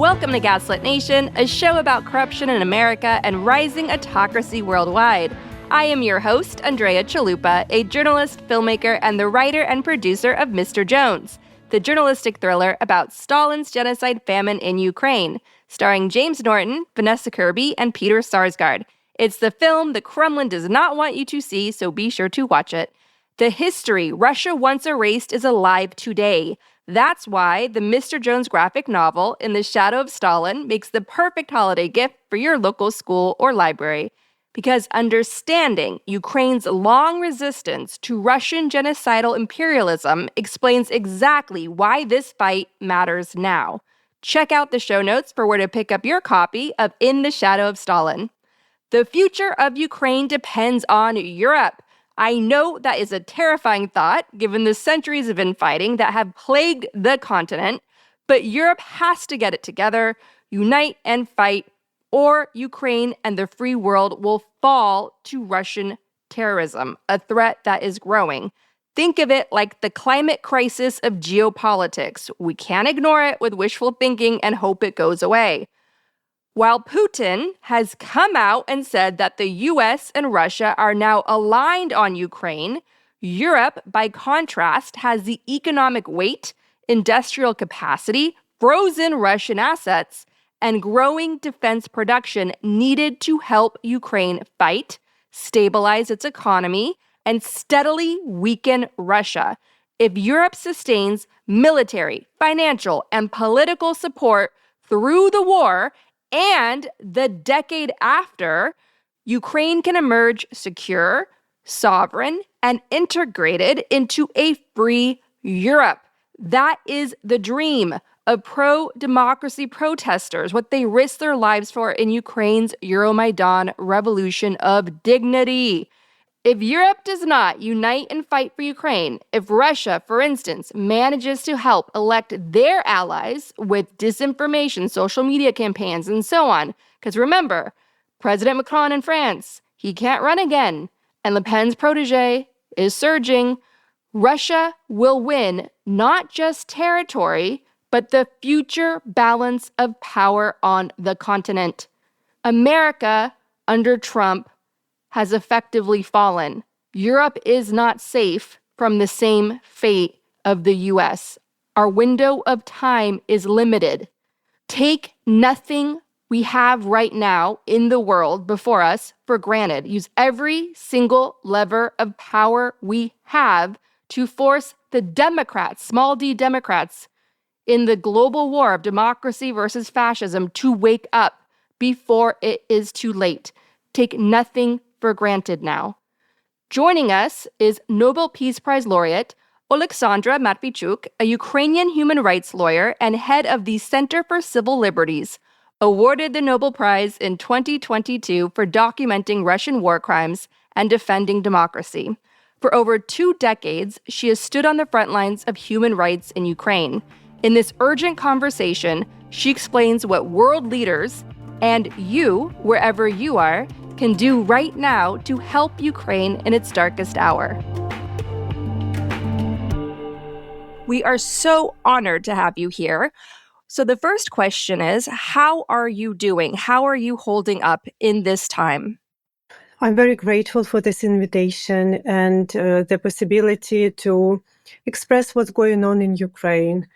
Welcome to Gaslit Nation, a show about corruption in America and rising autocracy worldwide. I am your host, Andrea Chalupa, a journalist, filmmaker, and the writer and producer of Mr. Jones, the journalistic thriller about Stalin's genocide famine in Ukraine, starring James Norton, Vanessa Kirby, and Peter Sarsgaard. It's the film the Kremlin does not want you to see, so be sure to watch it. The history Russia once erased is alive today. That's why the Mr. Jones graphic novel, In the Shadow of Stalin, makes the perfect holiday gift for your local school or library. Because understanding Ukraine's long resistance to Russian genocidal imperialism explains exactly why this fight matters now. Check out the show notes for where to pick up your copy of In the Shadow of Stalin. The future of Ukraine depends on Europe. I know that is a terrifying thought, given the centuries of infighting that have plagued the continent, but Europe has to get it together, unite and fight, or Ukraine and the free world will fall to Russian terrorism, a threat that is growing. Think of it like the climate crisis of geopolitics. We can't ignore it with wishful thinking and hope it goes away. While Putin has come out and said that the US and Russia are now aligned on Ukraine, Europe, by contrast, has the economic weight, industrial capacity, frozen Russian assets, and growing defense production needed to help Ukraine fight, stabilize its economy, and steadily weaken Russia. If Europe sustains military, financial, and political support through the war and the decade after, Ukraine can emerge secure, sovereign, and integrated into a free Europe. That is the dream of pro-democracy protesters, what they risk their lives for in Ukraine's Euromaidan revolution of dignity. If Europe does not unite and fight for Ukraine, if Russia, for instance, manages to help elect their allies with disinformation, social media campaigns, and so on, because remember, President Macron in France, he can't run again, and Le Pen's protege is surging, Russia will win not just territory, but the future balance of power on the continent. America, under Trump, has effectively fallen. Europe is not safe from the same fate of the US. Our window of time is limited. Take nothing we have right now in the world before us for granted. Use every single lever of power we have to force the Democrats, small d Democrats, in the global war of democracy versus fascism to wake up before it is too late. Take nothing for granted now. Joining us is Nobel Peace Prize laureate Oleksandra Matviichuk, a Ukrainian human rights lawyer and head of the Center for Civil Liberties, awarded the Nobel Prize in 2022 for documenting Russian war crimes and defending democracy. For over 2 decades, she has stood on the front lines of human rights in Ukraine. In this urgent conversation, she explains what world leaders and you, wherever you are, can do right now to help Ukraine in its darkest hour. We are so honored to have you here. So the first question is, how are you doing? How are you holding up in this time? I'm very grateful for this invitation and the possibility to express what's going on in Ukraine.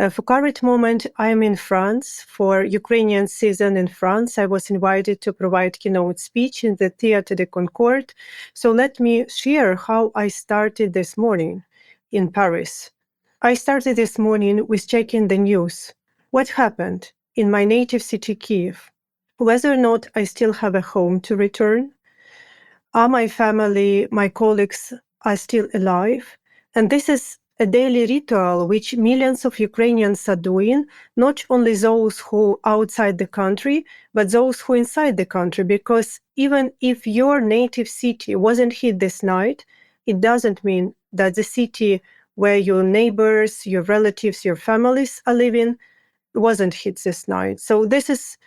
For current moment, I'm in France for Ukrainian season in France. I was invited to provide keynote speech in the Théâtre de Concorde. So let me share how I started this morning in Paris. I started this morning with checking the news. What happened in my native city, Kiev? Whether or not I still have a home to return? Are my family, my colleagues are still alive? And this is a daily ritual which millions of Ukrainians are doing, not only those who are outside the country, but those who are inside the country, because even if your native city wasn't hit this night, it doesn't mean that the city where your neighbors, your relatives, your families are living wasn't hit this night. So this is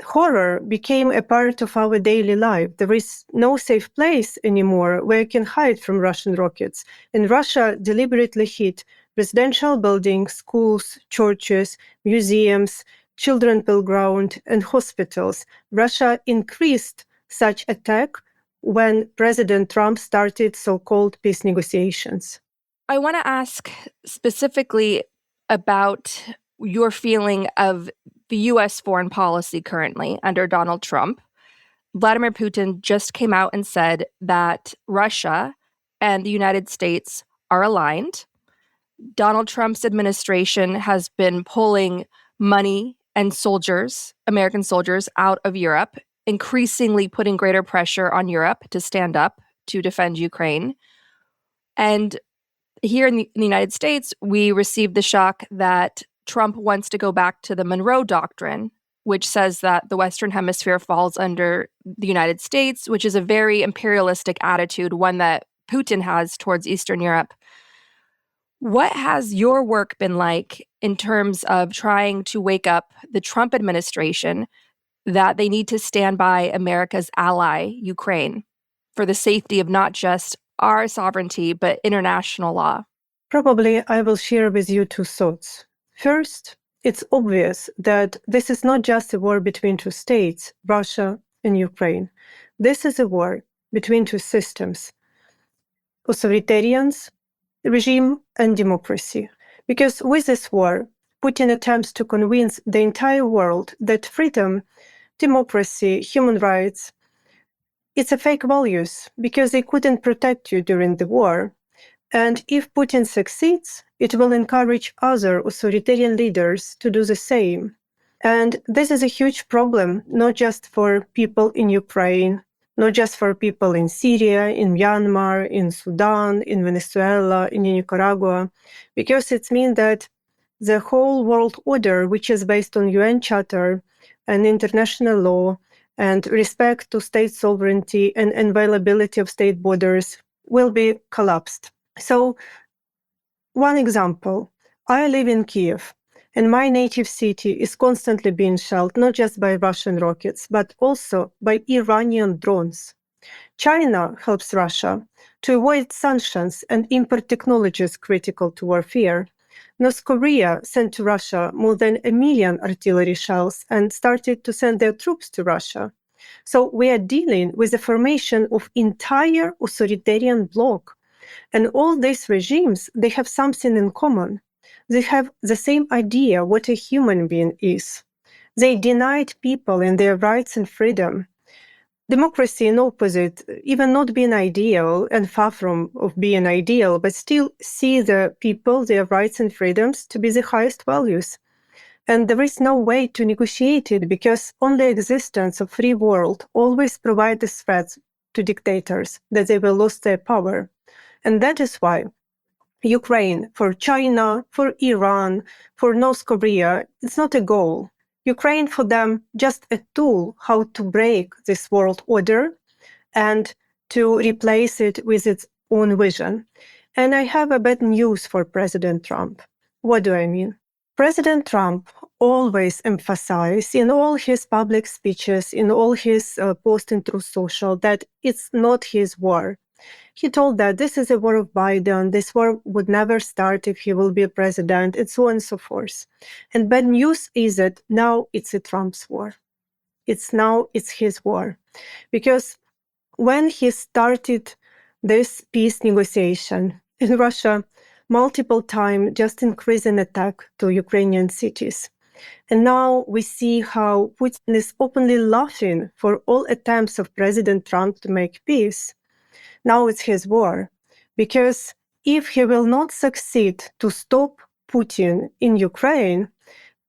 horror became a part of our daily life. There is no safe place anymore where you can hide from Russian rockets. And Russia deliberately hit residential buildings, schools, churches, museums, children playground, and hospitals. Russia increased such attack when President Trump started so-called peace negotiations. I want to ask specifically about your feeling of the U.S. foreign policy currently under Donald Trump. Vladimir Putin just came out and said that Russia and the United States are aligned. Donald Trump's administration has been pulling money and soldiers, American soldiers, out of Europe, increasingly putting greater pressure on Europe to stand up to defend Ukraine. And here in the United States, we received the shock that Trump wants to go back to the Monroe Doctrine, which says that the Western Hemisphere falls under the United States, which is a very imperialistic attitude, one that Putin has towards Eastern Europe. What has your work been like in terms of trying to wake up the Trump administration that they need to stand by America's ally, Ukraine, for the safety of not just our sovereignty, but international law? Probably I will share with you two thoughts. First, it's obvious that this is not just a war between two states, Russia and Ukraine. This is a war between two systems, authoritarians, regime, and democracy. Because with this war, Putin attempts to convince the entire world that freedom, democracy, human rights, it's a fake values because they couldn't protect you during the war. And if Putin succeeds, it will encourage other authoritarian leaders to do the same. And this is a huge problem, not just for people in Ukraine, not just for people in Syria, in Myanmar, in Sudan, in Venezuela, in Nicaragua, because it means that the whole world order, which is based on UN Charter and international law and respect to state sovereignty and inviolability of state borders, will be collapsed. So, one example, I live in Kiev, and my native city is constantly being shelled not just by Russian rockets, but also by Iranian drones. China helps Russia to avoid sanctions and import technologies critical to warfare. North Korea sent to Russia more than 1 million artillery shells and started to send their troops to Russia. So we are dealing with the formation of entire authoritarian bloc. And all these regimes, they have something in common. They have the same idea what a human being is. They denied people in their rights and freedom. Democracy in opposite, even not being ideal and far from of being ideal, but still see the people, their rights and freedoms to be the highest values. And there is no way to negotiate it because only existence of free world always provides threats to dictators that they will lose their power. And that is why Ukraine, for China, for Iran, for North Korea, it's not a goal. Ukraine for them just a tool how to break this world order and to replace it with its own vision. And I have a bad news for President Trump. What do I mean? President Trump always emphasized in all his public speeches, in all his posts in Truth Social, that it's not his war. He told that this is a war of Biden, this war would never start if he will be a president, and so on and so forth. And bad news is that now it's a Trump's war. It's his war. Because when he started this peace negotiation in Russia, multiple times just increasing attack to Ukrainian cities. And now we see how Putin is openly laughing for all attempts of President Trump to make peace. Now it's his war, because if he will not succeed to stop Putin in Ukraine,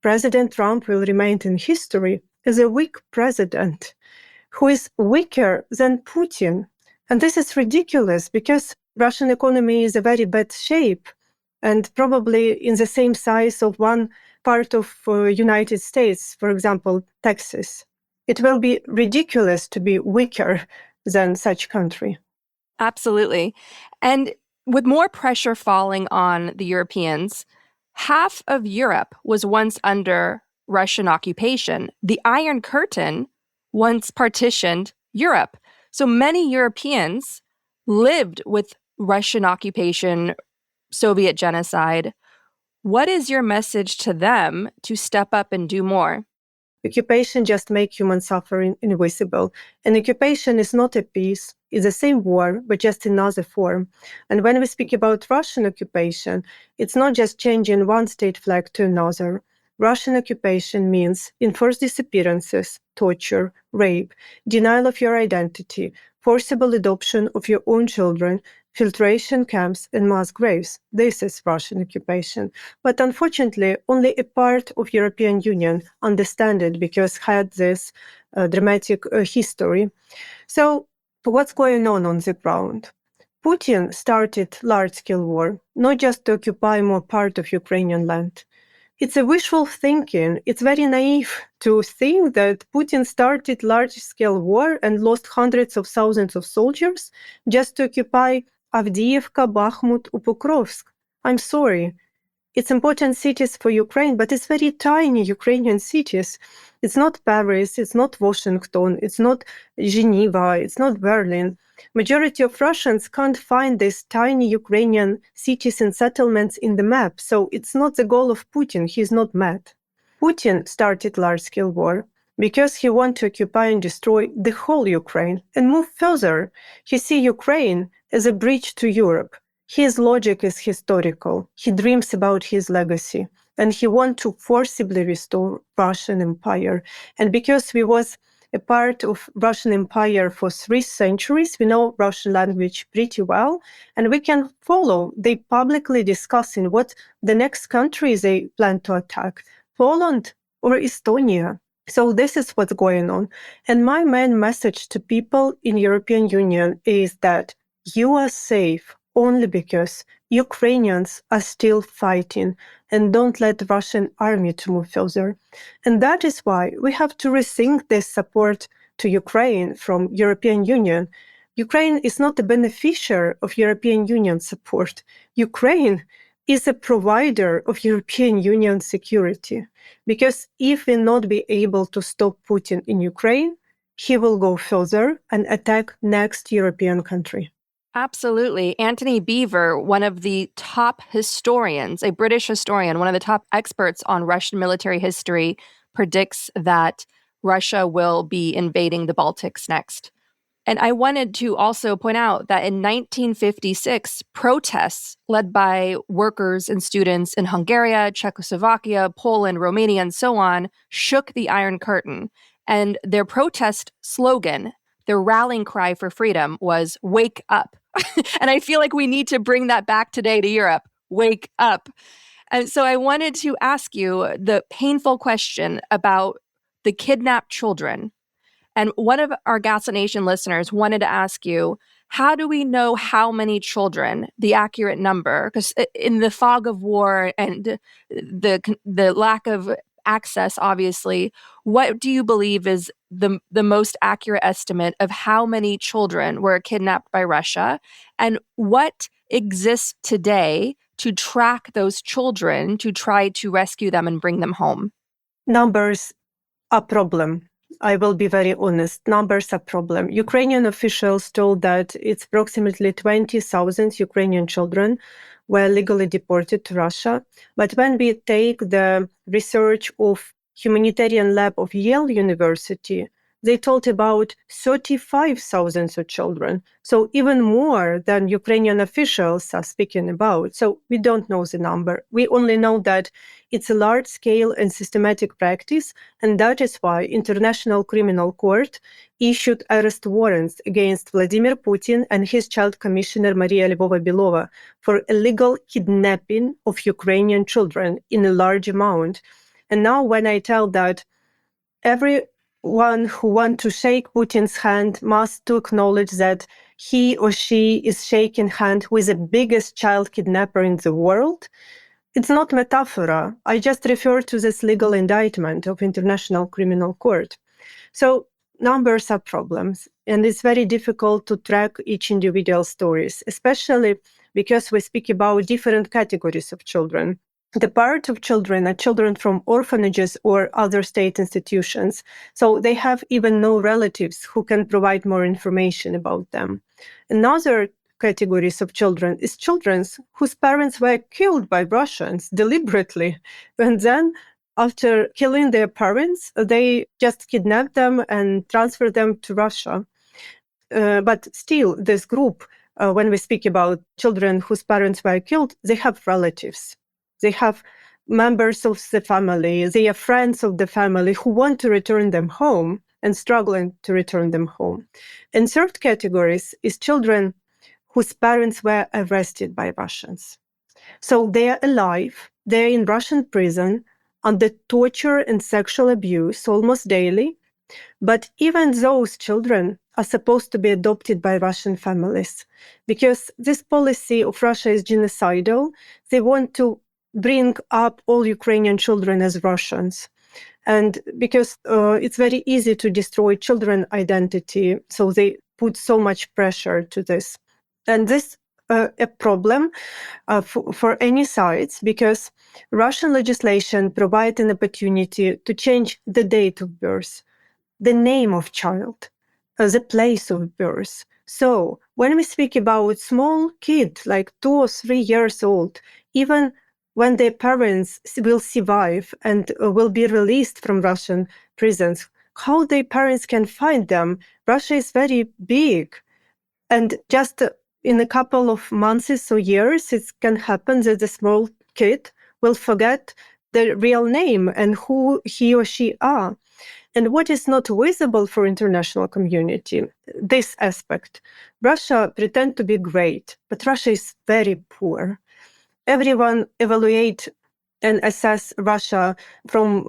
President Trump will remain in history as a weak president who is weaker than Putin. And this is ridiculous because Russian economy is a very bad shape and probably in the same size of one part of United States, for example, Texas. It will be ridiculous to be weaker than such country. Absolutely. And with more pressure falling on the Europeans, half of Europe was once under Russian occupation. The Iron Curtain once partitioned Europe. So many Europeans lived with Russian occupation, Soviet genocide. What is your message to them to step up and do more? Occupation just makes human suffering invisible. And occupation is not a peace, it's the same war, but just another form. And when we speak about Russian occupation, it's not just changing one state flag to another. Russian occupation means enforced disappearances, torture, rape, denial of your identity, forcible adoption of your own children, filtration camps, and mass graves. This is Russian occupation. But unfortunately, only a part of European Union understand it because had this dramatic history. So what's going on the ground? Putin started large-scale war, not just to occupy more part of Ukrainian land. It's a wishful thinking. It's very naive to think that Putin started large-scale war and lost hundreds of thousands of soldiers just to occupy Avdiivka, Bakhmut, or Pokrovsk. I'm sorry. It's important cities for Ukraine, but it's very tiny Ukrainian cities. It's not Paris, it's not Washington, it's not Geneva, it's not Berlin. Majority of Russians can't find these tiny Ukrainian cities and settlements in the map, so it's not the goal of Putin. He's not mad. Putin started large-scale war because he wants to occupy and destroy the whole Ukraine and move further. He sees Ukraine as a bridge to Europe. His logic is historical. He dreams about his legacy, and he wants to forcibly restore Russian Empire. And because we was a part of Russian Empire for 3 centuries, we know Russian language pretty well, and we can follow. They publicly discussing what the next country they plan to attack, Poland or Estonia. So this is what's going on. And my main message to people in European Union is that you are safe only because Ukrainians are still fighting and don't let the Russian army to move further. And that is why we have to rethink this support to Ukraine from European Union. Ukraine is not a beneficiary of European Union support. Ukraine is a provider of European Union security. Because if we not be able to stop Putin in Ukraine, he will go further and attack next European country. Absolutely. Anthony Beaver, one of the top historians, a British historian, one of the top experts on Russian military history, predicts that Russia will be invading the Baltics next. And I wanted to also point out that in 1956, protests led by workers and students in Hungary, Czechoslovakia, Poland, Romania, and so on shook the Iron Curtain. And their protest slogan, their rallying cry for freedom was "Wake up." And I feel like we need to bring that back today to Europe. Wake up. And so I wanted to ask you the painful question about the kidnapped children. And one of our Gaslit Nation listeners wanted to ask you, how do we know how many children, the accurate number? Because in the fog of war and the lack of access, obviously, what do you believe is the most accurate estimate of how many children were kidnapped by Russia? And what exists today to track those children to try to rescue them and bring them home? Numbers are a problem. I will be very honest. Numbers are a problem. Ukrainian officials told that it's approximately 20,000 Ukrainian children were legally deported to Russia. But when we take the research of humanitarian lab of Yale University, they told about 35,000 of children. So even more than Ukrainian officials are speaking about. So we don't know the number. We only know that it's a large scale and systematic practice. And that is why International Criminal Court issued arrest warrants against Vladimir Putin and his child commissioner Maria Lvova-Belova for illegal kidnapping of Ukrainian children in a large amount. And now when I tell that everyone who wants to shake Putin's hand must to acknowledge that he or she is shaking hand with the biggest child kidnapper in the world, it's not metaphor. I just refer to this legal indictment of International Criminal Court. So numbers are problems, and it's very difficult to track each individual stories, especially because we speak about different categories of children. The part of children are children from orphanages or other state institutions, so they have even no relatives who can provide more information about them. Another categories of children is children whose parents were killed by Russians deliberately. And then after killing their parents, they just kidnapped them and transferred them to Russia. But still, this group, when we speak about children whose parents were killed, they have relatives. They have members of the family. They are friends of the family who want to return them home and struggling to return them home. And third categories is children whose parents were arrested by Russians. So they are alive. They're in Russian prison under torture and sexual abuse almost daily. But even those children are supposed to be adopted by Russian families because this policy of Russia is genocidal. They want to bring up all Ukrainian children as Russians. And because it's very easy to destroy children identity, so they put so much pressure to this. And this a problem for any sides because Russian legislation provides an opportunity to change the date of birth, the name of child, the place of birth. So when we speak about small kid, like 2 or 3 years old, even when their parents will survive and will be released from Russian prisons, how their parents can find them? Russia is very big. And just in a couple of months or years, it can happen that the small kid will forget their real name and who he or she are. And what is not visible for international community, this aspect. Russia pretends to be great, but Russia is very poor. Everyone evaluate and assess Russia from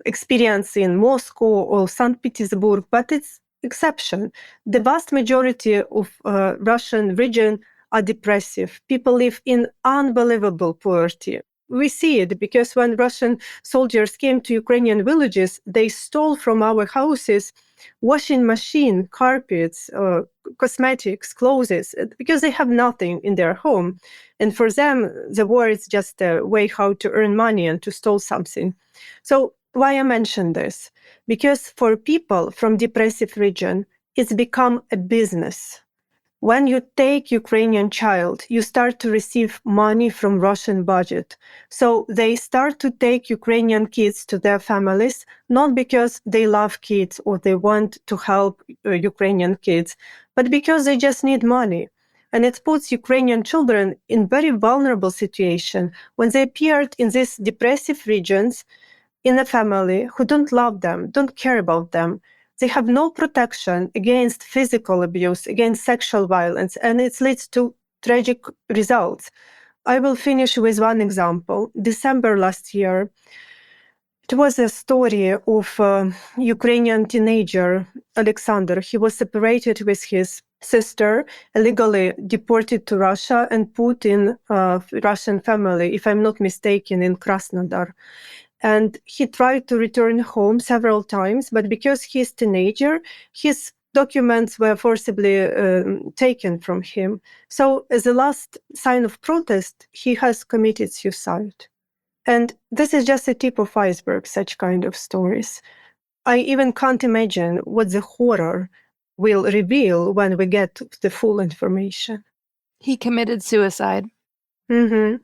experience in Moscow or St. Petersburg, but it's exception. The vast majority of Russian region are depressive. People live in unbelievable poverty. We see it because when Russian soldiers came to Ukrainian villages, they stole from our houses washing machine, carpets, cosmetics, clothes, because they have nothing in their home. And for them, the war is just a way how to earn money and to steal something. So why I mention this? Because for people from depressive region, it's become a business. When you take Ukrainian child, you start to receive money from Russian budget. So they start to take Ukrainian kids to their families, not because they love kids or they want to help Ukrainian kids, but because they just need money. And it puts Ukrainian children in very vulnerable situation when they appeared in these depressive regions in a family who don't love them, don't care about them. They have no protection against physical abuse, against sexual violence, and it leads to tragic results. I will finish with one example. December last year, it was a story of a Ukrainian teenager, Oleksandr. He was separated with his sister, illegally deported to Russia and put in a Russian family, if I'm not mistaken, in Krasnodar. And he tried to return home several times, but because he's a teenager, his documents were forcibly taken from him. So as a last sign of protest, he has committed suicide. And this is just a tip of iceberg, such kind of stories. I even can't imagine what the horror will reveal when we get the full information. He committed suicide. Mm-hmm.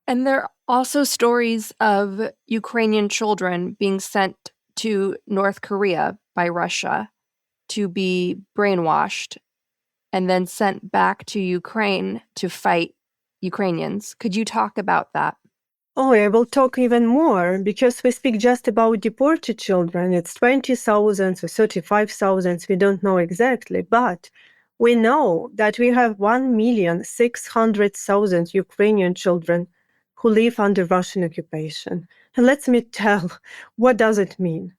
And there are also stories of Ukrainian children being sent to North Korea by Russia to be brainwashed and then sent back to Ukraine to fight Ukrainians. Could you talk about that? Oh, I will talk even more because we speak just about deported children. It's 20,000 or 35,000. We don't know exactly, but we know that we have 1,600,000 Ukrainian children who live under Russian occupation. And let me tell, what does it mean?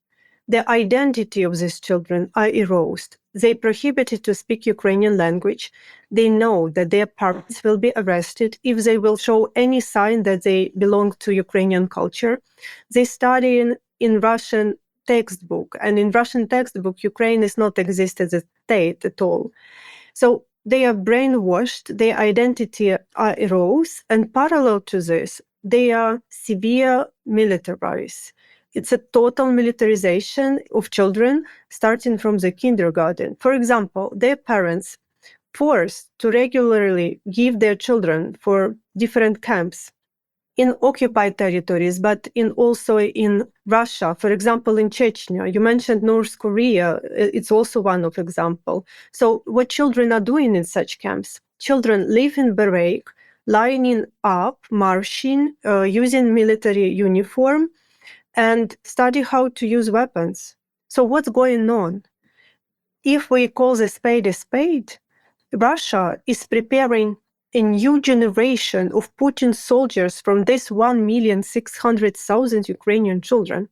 The identity of these children are erased. They prohibited to speak Ukrainian language. They know that their parents will be arrested if they will show any sign that they belong to Ukrainian culture. They study in Russian textbook, and in Russian textbook, Ukraine is not exist as a state at all. So they are brainwashed, their identity are erased, and parallel to this, they are severe militarized. It's a total militarization of children starting from the kindergarten. For example, their parents forced to regularly give their children for different camps in occupied territories, but also in Russia, for example, in Chechnya. You mentioned North Korea. It's also one of example. So what children are doing in such camps? Children live in barrack, lining up, marching, using military uniform, and study how to use weapons. So what's going on? If we call a spade, Russia is preparing a new generation of Putin soldiers from this 1,600,000 Ukrainian children.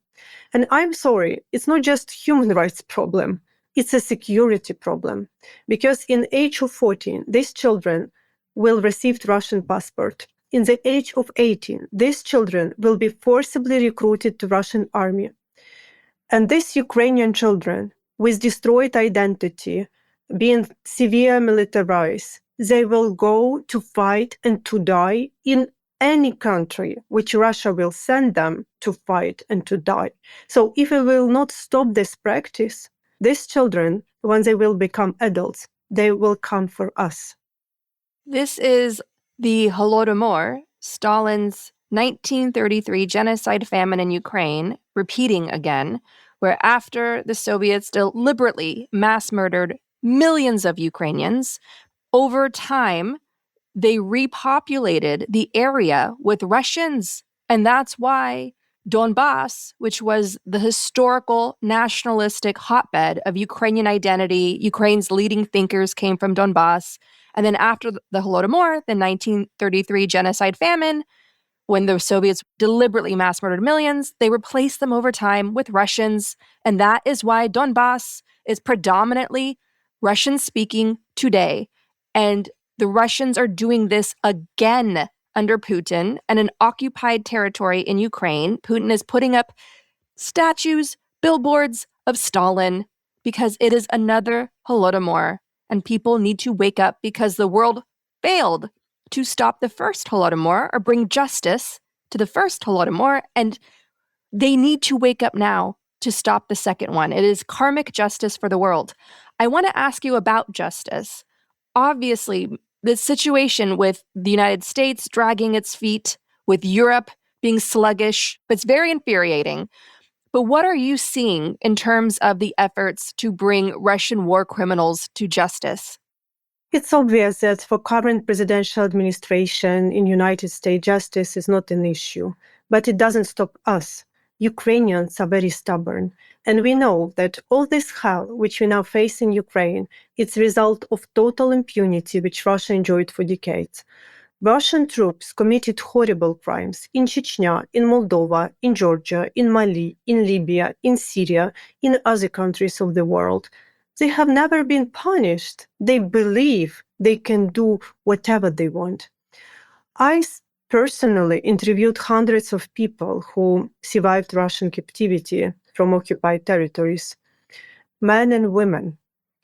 And I'm sorry, it's not just human rights problem, it's a security problem. Because in age of 14, these children will receive Russian passport. In the age of 18, these children will be forcibly recruited to Russian army. And these Ukrainian children with destroyed identity, being severe militarized, they will go to fight and to die in any country which Russia will send them to fight and to die. So if we will not stop this practice, these children, when they will become adults, they will come for us. This is the Holodomor, Stalin's 1933 genocide famine in Ukraine, repeating again, where after the Soviets deliberately mass murdered millions of Ukrainians, over time, they repopulated the area with Russians. And that's why Donbass, which was the historical nationalistic hotbed of Ukrainian identity, Ukraine's leading thinkers came from Donbass. And then after the Holodomor, the 1933 genocide famine, when the Soviets deliberately mass murdered millions, they replaced them over time with Russians. And that is why Donbass is predominantly Russian-speaking today. And the Russians are doing this again under Putin and an occupied territory in Ukraine. Putin is putting up statues, billboards of Stalin because it is another Holodomor. And people need to wake up because the world failed to stop the first Holodomor or bring justice to the first Holodomor. And they need to wake up now to stop the second one. It is karmic justice for the world. I want to ask you about justice. Obviously, the situation with the United States dragging its feet, with Europe being sluggish, it's very infuriating. But what are you seeing in terms of the efforts to bring Russian war criminals to justice? It's obvious that for current presidential administration in United States, justice is not an issue, but it doesn't stop us. Ukrainians are very stubborn, and we know that all this hell which we now face in Ukraine, it's a result of total impunity which Russia enjoyed for decades. Russian troops committed horrible crimes in Chechnya, in Moldova, in Georgia, in Mali, in Libya, in Syria, in other countries of the world. They have never been punished. They believe they can do whatever they want. I personally interviewed hundreds of people who survived Russian captivity from occupied territories, men and women.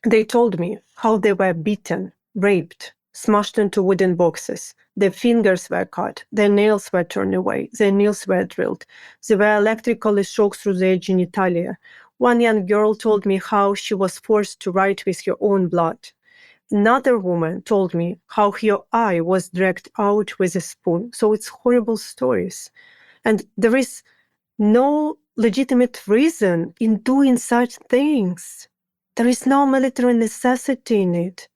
They told me how they were beaten, raped, smashed into wooden boxes. Their fingers were cut, their nails were torn away, their nails were drilled. They were electrically shocked through their genitalia. One young girl told me how she was forced to write with her own blood. Another woman told me how her eye was dragged out with a spoon. So it's horrible stories. And there is no legitimate reason in doing such things. There is no military necessity in it.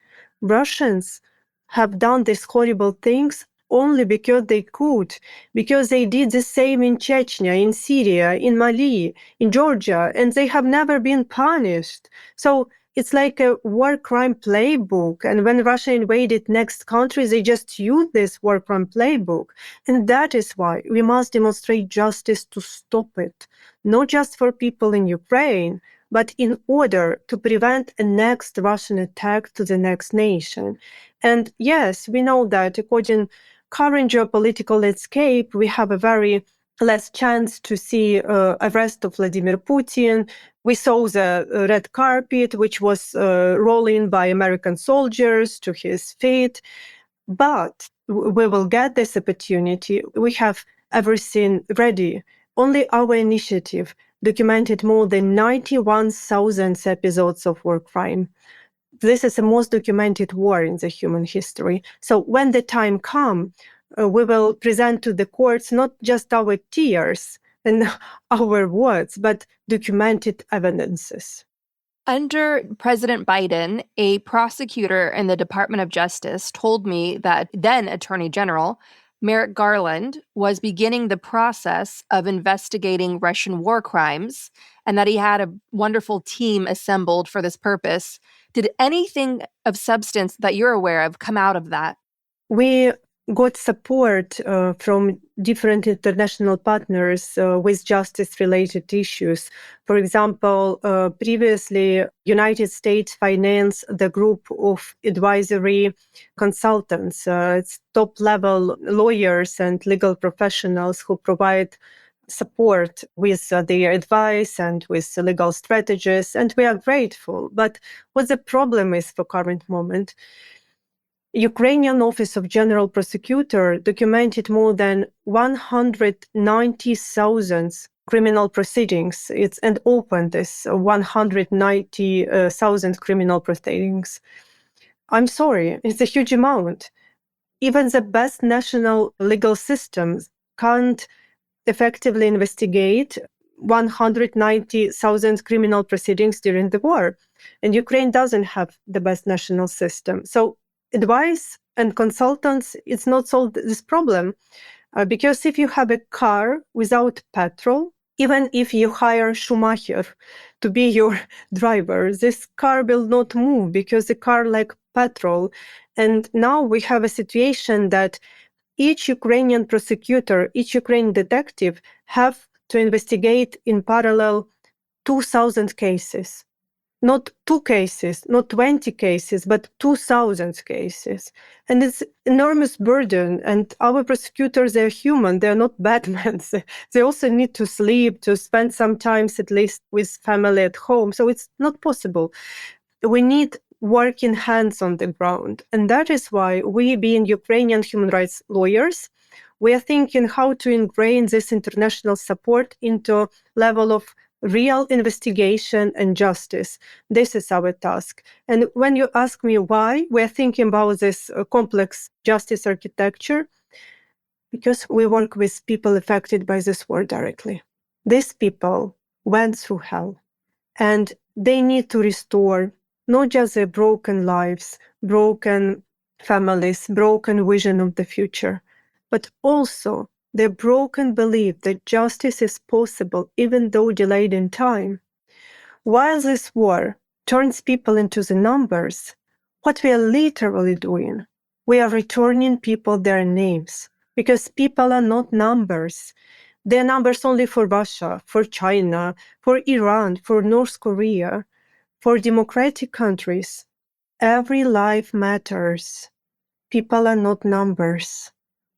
Russians have done these horrible things only because they could, because they did the same in Chechnya, in Syria, in Mali, in Georgia, and they have never been punished. So it's like a war crime playbook. And when Russia invaded next countries, they just used this war crime playbook. And that is why we must demonstrate justice to stop it, not just for people in Ukraine, but in order to prevent a next Russian attack to the next nation. And yes, we know that according to current geopolitical landscape, we have a very less chance to see arrest of Vladimir Putin. We saw the red carpet, which was rolling by American soldiers to his feet. But we will get this opportunity. We have everything ready. Only our initiative documented more than 91,000 episodes of war crime. This is the most documented war in the human history. So when the time comes, we will present to the courts not just our tears and our words, but documented evidences. Under President Biden, a prosecutor in the Department of Justice told me that then Attorney General Merrick Garland was beginning the process of investigating Russian war crimes and that he had a wonderful team assembled for this purpose. Did anything of substance that you're aware of come out of that? We got support from different international partners with justice-related issues. For example, previously, United States financed the group of advisory consultants. It's top-level lawyers and legal professionals who provide support with their advice and with legal strategies, and we are grateful. But what the problem is for current moment, Ukrainian Office of General Prosecutor documented more than 190,000 criminal proceedings. And opened this 190,000 criminal proceedings. I'm sorry, it's a huge amount. Even the best national legal systems can't effectively investigate 190,000 criminal proceedings during the war. And Ukraine doesn't have the best national system. So advice and consultants, it's not solved this problem. Because if you have a car without petrol, even if you hire Schumacher to be your driver, this car will not move because the car lacks petrol. And now we have a situation that each Ukrainian prosecutor, each Ukrainian detective have to investigate in parallel 2,000 cases. Not 2 cases, not 20 cases, but 2,000 cases. And it's enormous burden. And our prosecutors, they're human. They're not Batman. They also need to sleep, to spend some time at least with family at home. So it's not possible. We need working hands on the ground. And that is why we, being Ukrainian human rights lawyers, we are thinking how to ingrain this international support into level of real investigation and justice. This is our task. And when you ask me why we're thinking about this complex justice architecture, because we work with people affected by this war directly. These people went through hell, and they need to restore not just their broken lives, broken families, broken vision of the future, but also their broken belief that justice is possible even though delayed in time. While this war turns people into the numbers, what we are literally doing, we are returning people their names, because people are not numbers. They're numbers only for Russia, for China, for Iran, for North Korea, for democratic countries. Every life matters. People are not numbers.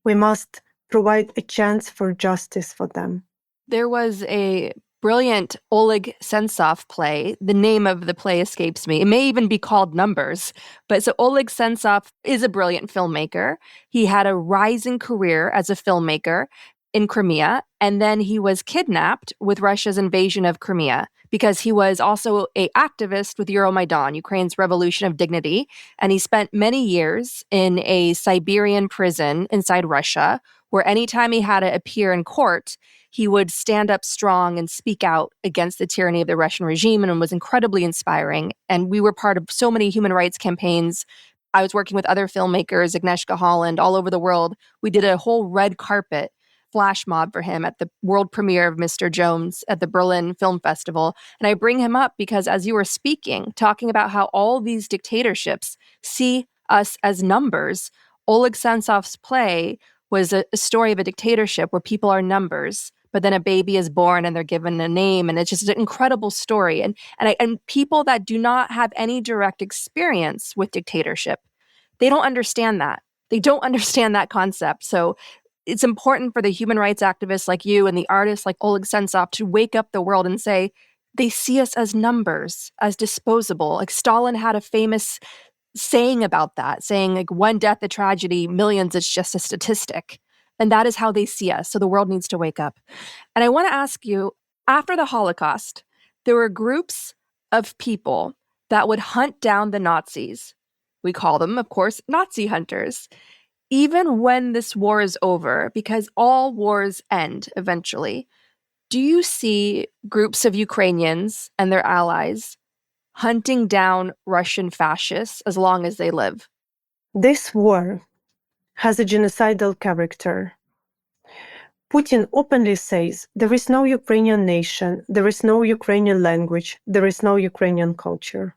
We must provide a chance for justice for them. There was a brilliant Oleg Sentsov play. The name of the play escapes me. It may even be called Numbers. But so Oleg Sentsov is a brilliant filmmaker. He had a rising career as a filmmaker in Crimea, and then he was kidnapped with Russia's invasion of Crimea because he was also an activist with Euromaidan, Ukraine's Revolution of Dignity, and he spent many years in a Siberian prison inside Russia, where anytime he had to appear in court, he would stand up strong and speak out against the tyranny of the Russian regime, and was incredibly inspiring. And we were part of so many human rights campaigns. I was working with other filmmakers, Agnieszka Holland, all over the world. We did a whole red carpet flash mob for him at the world premiere of Mr. Jones at the Berlin Film Festival. And I bring him up because as you were speaking, talking about how all these dictatorships see us as numbers, Oleg Sentsov's play was a story of a dictatorship where people are numbers, but then a baby is born and they're given a name, and it's just an incredible story. And people that do not have any direct experience with dictatorship, they don't understand that. They don't understand that concept. So it's important for the human rights activists like you and the artists like Oleg Sentsov to wake up the world and say, they see us as numbers, as disposable. Like Stalin had a famous saying about that, saying like one death a tragedy, millions, it's just a statistic. And that is how they see us. So the world needs to wake up. And I want to ask you, after the Holocaust, there were groups of people that would hunt down the Nazis. We call them, of course, Nazi hunters. Even when this war is over, because all wars end eventually, do you see groups of Ukrainians and their allies hunting down Russian fascists as long as they live? This war has a genocidal character. Putin openly says there is no Ukrainian nation, there is no Ukrainian language, there is no Ukrainian culture.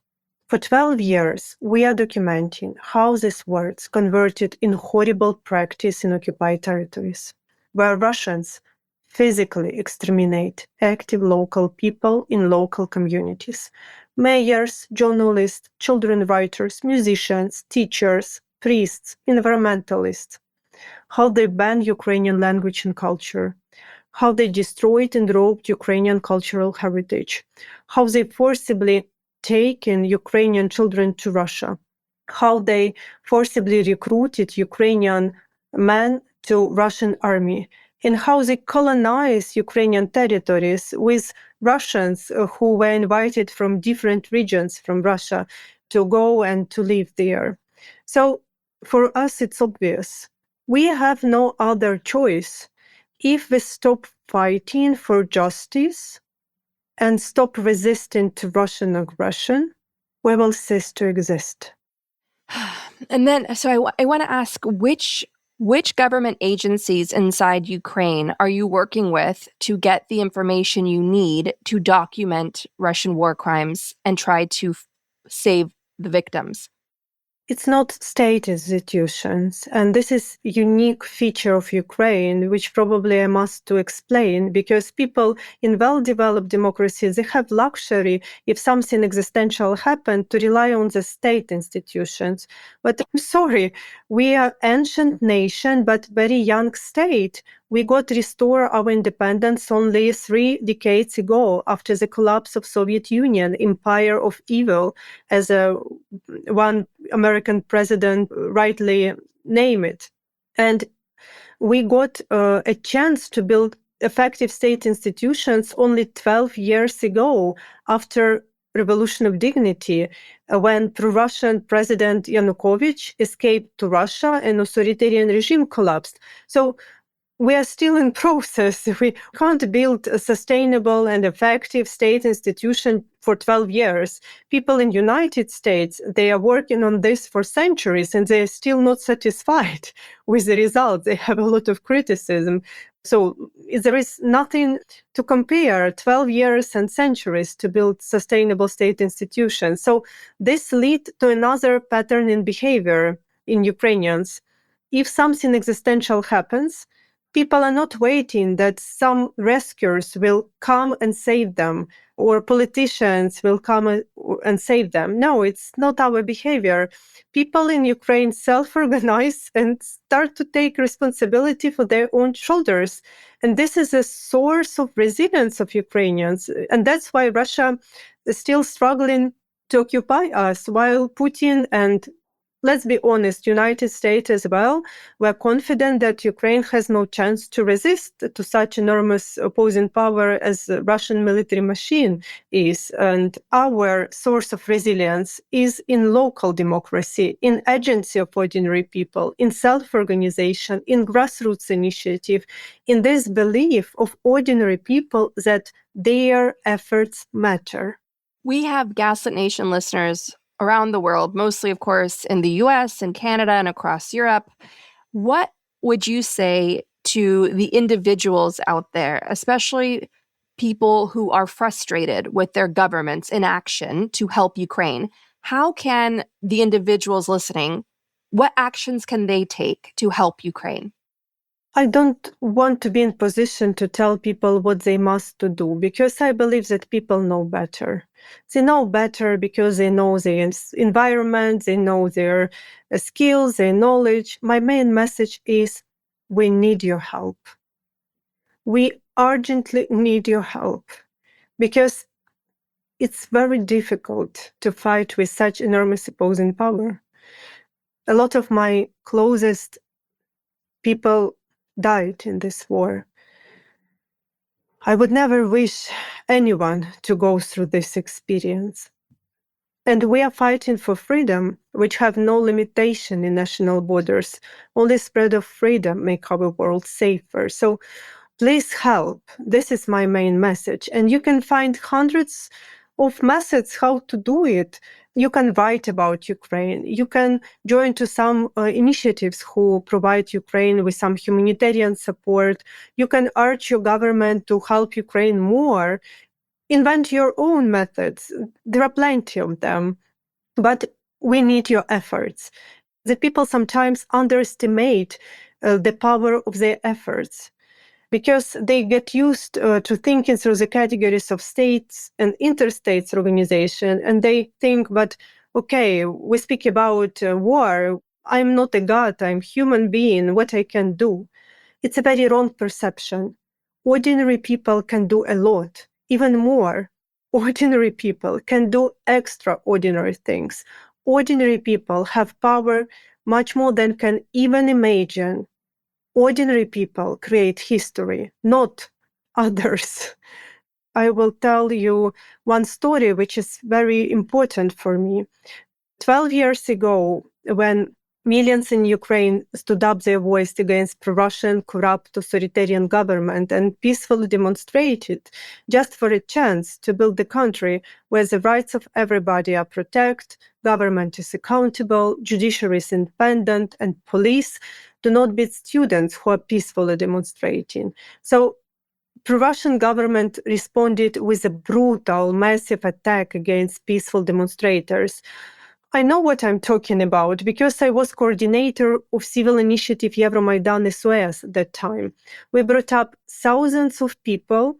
For 12 years, we are documenting how these words converted in horrible practice in occupied territories, where Russians physically exterminate active local people in local communities. Mayors, journalists, children writers, musicians, teachers, priests, environmentalists, how they banned Ukrainian language and culture, how they destroyed and robbed Ukrainian cultural heritage, how they forcibly taken Ukrainian children to Russia, how they forcibly recruited Ukrainian men to Russian army, and how they colonized Ukrainian territories with Russians who were invited from different regions from Russia to go and to live there. So for us, it's obvious. We have no other choice. If we stop fighting for justice and stop resisting to Russian aggression, we will cease to exist. And then, so I want to ask, which government agencies inside Ukraine are you working with to get the information you need to document Russian war crimes and try to save the victims? It's not state institutions, and this is a unique feature of Ukraine, which probably I must to explain, because people in well-developed democracies, they have luxury, if something existential happened, to rely on the state institutions. But I'm sorry, we are ancient nation, but very young state. We got to restore our independence only 3 decades ago, after the collapse of Soviet Union, empire of evil, as one American president rightly named it. And we got a chance to build effective state institutions only 12 years ago, after Revolution of Dignity, when pro-Russian President Yanukovych escaped to Russia and authoritarian regime collapsed. So we are still in process. We can't build a sustainable and effective state institution for 12 years. People in United States, they are working on this for centuries and they're still not satisfied with the results. They have a lot of criticism. So there is nothing to compare 12 years and centuries to build sustainable state institutions. So this leads to another pattern in behavior in Ukrainians. If something existential happens, people are not waiting that some rescuers will come and save them or politicians will come and save them. No, it's not our behavior. People in Ukraine self-organize and start to take responsibility for their own shoulders. And this is a source of resilience of Ukrainians. And that's why Russia is still struggling to occupy us, while Putin and, let's be honest, United States as well, we're confident that Ukraine has no chance to resist to such enormous opposing power as the Russian military machine is. And our source of resilience is in local democracy, in agency of ordinary people, in self-organization, in grassroots initiative, in this belief of ordinary people that their efforts matter. We have Gaslit Nation listeners around the world, mostly, of course, in the US and Canada and across Europe. What would you say to the individuals out there, especially people who are frustrated with their government's inaction to help Ukraine? How can the individuals listening, what actions can they take to help Ukraine? I don't want to be in position to tell people what they must to do, because I believe that people know better. They know better because they know their environment, they know their skills, their knowledge. My main message is we need your help. We urgently need your help, because it's very difficult to fight with such enormous opposing power. A lot of my closest people died in this war. I would never wish anyone to go through this experience. And we are fighting for freedom, which have no limitation in national borders. Only spread of freedom make our world safer. So please help. This is my main message. And you can find hundreds of methods how to do it. You can write about Ukraine. You can join to some initiatives who provide Ukraine with some humanitarian support. You can urge your government to help Ukraine more. Invent your own methods. There are plenty of them, but we need your efforts. The people sometimes underestimate the power of their efforts because they get used to thinking through the categories of states and interstates organization, and they think, but okay, we speak about war. I'm not a god, I'm human being, what I can do. It's a very wrong perception. Ordinary people can do a lot, even more. Ordinary people can do extraordinary things. Ordinary people have power much more than can even imagine. Ordinary people create history, not others. I will tell you one story which is very important for me. 12 years ago, when millions in Ukraine stood up their voice against pro-Russian, corrupt, authoritarian government and peacefully demonstrated just for a chance to build a country where the rights of everybody are protected, government is accountable, judiciary is independent, and police do not beat students who are peacefully demonstrating. So pro-Russian government responded with a brutal, massive attack against peaceful demonstrators. I know what I'm talking about because I was coordinator of civil initiative Euromaidan SOS at that time. We brought up thousands of people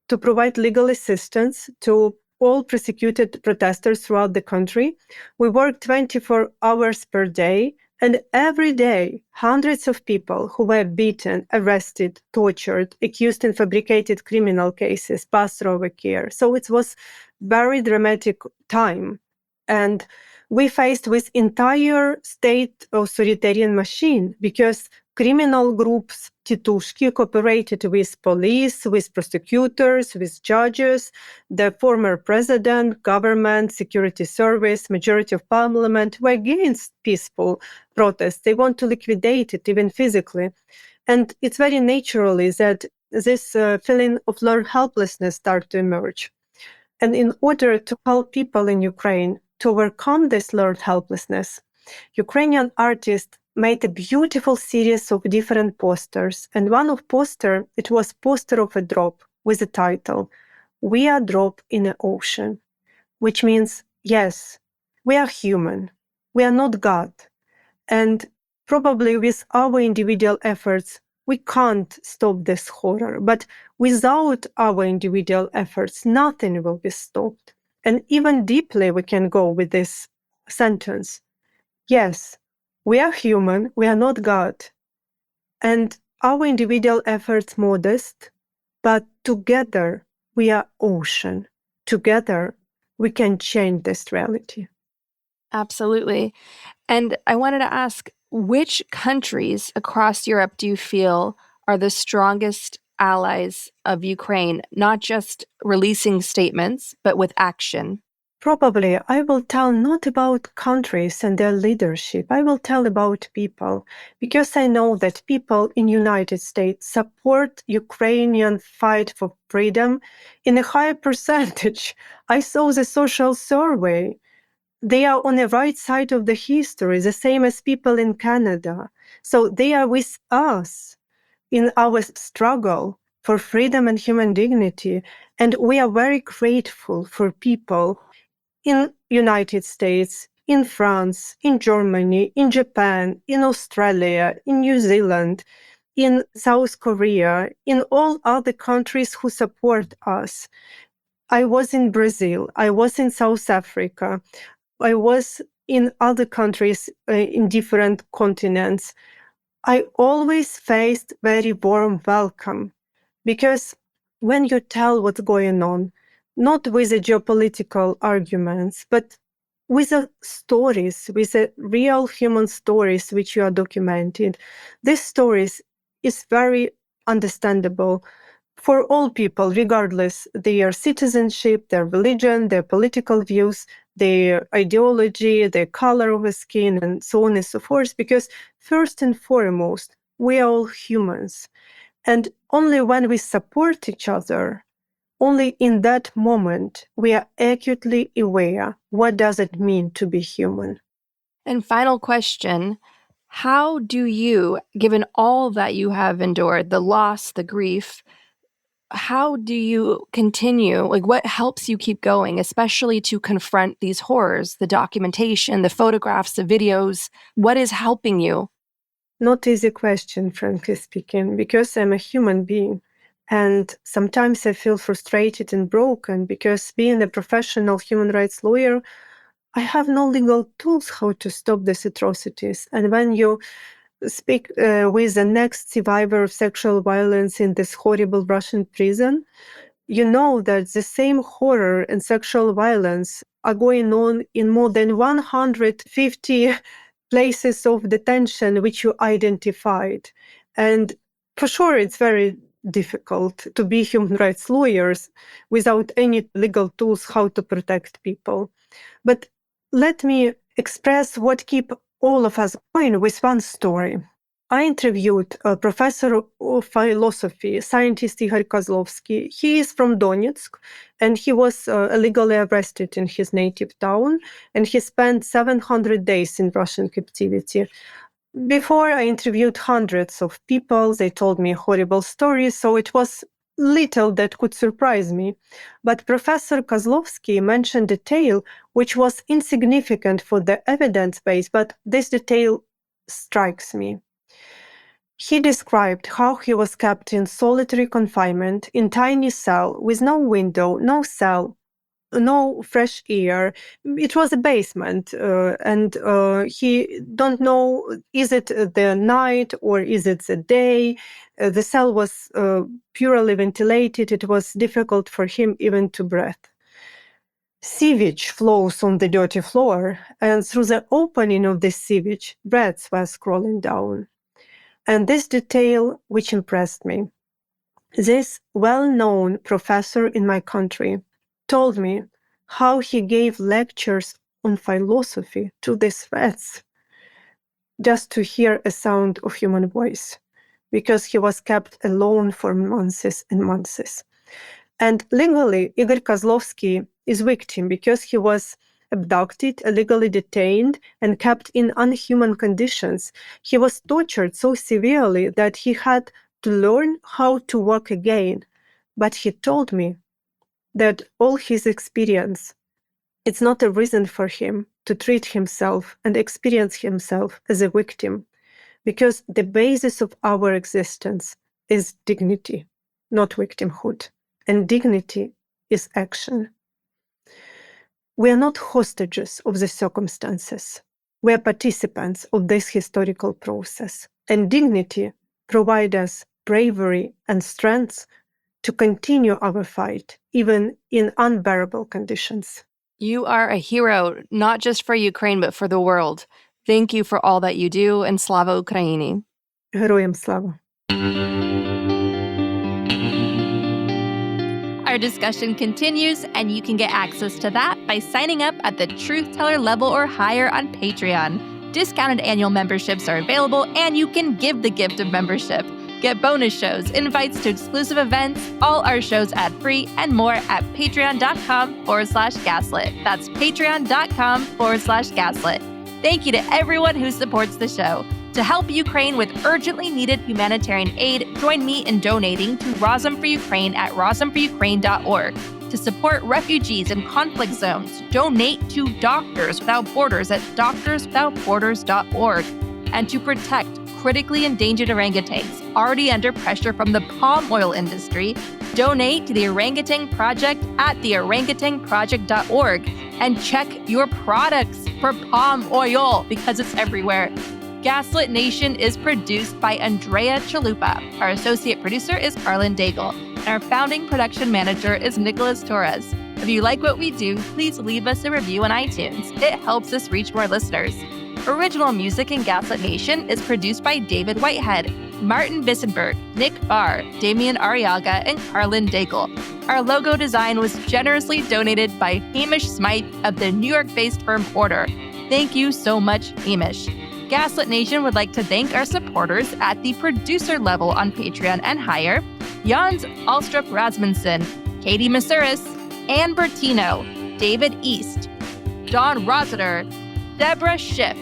to provide legal assistance to all prosecuted protesters throughout the country. We worked 24 hours per day, and every day, hundreds of people who were beaten, arrested, tortured, accused in fabricated criminal cases passed through our care. So it was very dramatic time. And we faced with entire state authoritarian machine because criminal groups, titushki, cooperated with police, with prosecutors, with judges, the former president, government, security service, majority of parliament were against peaceful protests. They want to liquidate it, even physically. And it's very naturally that this feeling of learned helplessness started to emerge. And in order to help people in Ukraine to overcome this learned helplessness, Ukrainian artists made a beautiful series of different posters. And one of poster, it was poster of a drop with the title, "We are drop in the ocean," which means, yes, we are human. We are not God. And probably with our individual efforts, we can't stop this horror. But without our individual efforts, nothing will be stopped. And even deeply, we can go with this sentence. Yes, we are human, we are not God. And our individual efforts modest, but together we are ocean. Together we can change this reality. Absolutely. And I wanted to ask, which countries across Europe do you feel are the strongest allies of Ukraine, not just releasing statements, but with action? Probably I will tell not about countries and their leadership. I will tell about people, because I know that people in United States support Ukrainian fight for freedom in a high percentage. I saw the social survey. They are on the right side of the history, the same as people in Canada. So they are with us in our struggle for freedom and human dignity. And we are very grateful for people in United States, in France, in Germany, in Japan, in Australia, in New Zealand, in South Korea, in all other countries who support us. I was in Brazil, I was in South Africa, I was in other countries in different continents. I always faced very warm welcome because when you tell what's going on, not with the geopolitical arguments, but with the stories, with the real human stories which you are documenting, these stories is very understandable for all people, regardless their citizenship, their religion, their political views. their ideology, their color of the skin, and so on and so forth, because first and foremost, we are all humans. And only when we support each other, only in that moment, we are acutely aware what does it mean to be human. And final question, how do you, given all that you have endured, the loss, the grief, how do you continue? Like, what helps you keep going, especially to confront these horrors, the documentation, the photographs, the videos? What is helping you? Not easy question, frankly speaking, because I'm a human being. And sometimes I feel frustrated and broken because being a professional human rights lawyer, I have no legal tools how to stop these atrocities. And when you speak with the next survivor of sexual violence in this horrible Russian prison, you know that the same horror and sexual violence are going on in more than 150 places of detention which you identified. And for sure, it's very difficult to be human rights lawyers without any legal tools how to protect people. But let me express what keep all of us going with one story. I interviewed a professor of philosophy, scientist Igor Kozlovsky. He is from Donetsk, and he was illegally arrested in his native town, and he spent 700 days in Russian captivity. Before, I interviewed hundreds of people. They told me horrible stories, so it was little that could surprise me. But Professor Kozlovsky mentioned a detail which was insignificant for the evidence base, but this detail strikes me. He described how he was kept in solitary confinement in tiny cell with no window, no cell, no fresh air. It was a basement, and he don't know, is it the night or is it the day? The cell was purely ventilated. It was difficult for him even to breathe. Sewage flows on the dirty floor, and through the opening of this sewage, rats were crawling down. And this detail, which impressed me, this well-known professor in my country told me how he gave lectures on philosophy to these rats just to hear a sound of human voice, because he was kept alone for months and months. And legally, Igor Kozlovsky is victim because he was abducted, illegally detained, and kept in unhuman conditions. He was tortured so severely that he had to learn how to walk again. But he told me that all his experience, it's not a reason for him to treat himself and experience himself as a victim, because the basis of our existence is dignity, not victimhood. And dignity is action. We are not hostages of the circumstances. We are participants of this historical process. And dignity provides us bravery and strength to continue our fight, even in unbearable conditions. You are a hero, not just for Ukraine, but for the world. Thank you for all that you do, and Slava Ukraini. Героям слава. Our discussion continues, and you can get access to that by signing up at the Truth Teller level or higher on Patreon. Discounted annual memberships are available, and you can give the gift of membership. Get bonus shows, invites to exclusive events, all our shows ad-free, and more at patreon.com/gaslit. That's patreon.com/gaslit. Thank you to everyone who supports the show. To help Ukraine with urgently needed humanitarian aid, join me in donating to Razom for Ukraine at razomforukraine.org. To support refugees in conflict zones, donate to Doctors Without Borders at doctorswithoutborders.org. And to protect critically endangered orangutans already under pressure from the palm oil industry, donate to the Orangutan Project at theorangutanproject.org. And check your products for palm oil because it's everywhere. Gaslit Nation is produced by Andrea Chalupa. Our associate producer is Carlin Daigle. And our founding production manager is Nicholas Torres. If you like what we do, please leave us a review on iTunes. It helps us reach more listeners. Original music in Gaslit Nation is produced by David Whitehead. Martin Vissenberg, Nick Barr, Damian Arriaga, and Carlin Daigle. Our logo design was generously donated by Hamish Smythe of the New York-based firm Order. Thank you so much, Hamish. Gaslit Nation would like to thank our supporters at the producer level on Patreon and higher: Jans Alstrup Rasmussen, Katie Masuris, Ann Bertino, David East, Dawn Rossiter, Deborah Schiff,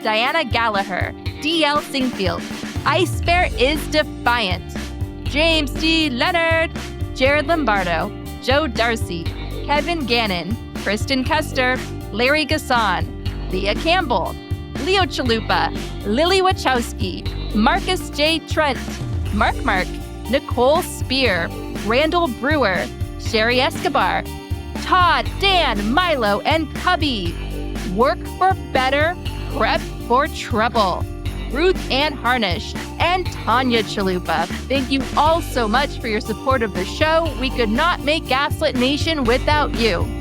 Diana Gallagher, D.L. Singfield, Ice Bear is Defiant, James D. Leonard, Jared Lombardo, Joe Darcy, Kevin Gannon, Kristen Custer, Larry Gasson, Leah Campbell, Leo Chalupa, Lily Wachowski, Marcus J. Trent, Mark, Nicole Spear, Randall Brewer, Sherry Escobar, Todd, Dan, Milo, and Cubby. Work for Better, Prep for Trouble. Ruth Ann Harnish, and Tanya Chalupa. Thank you all so much for your support of the show. We could not make Gaslit Nation without you.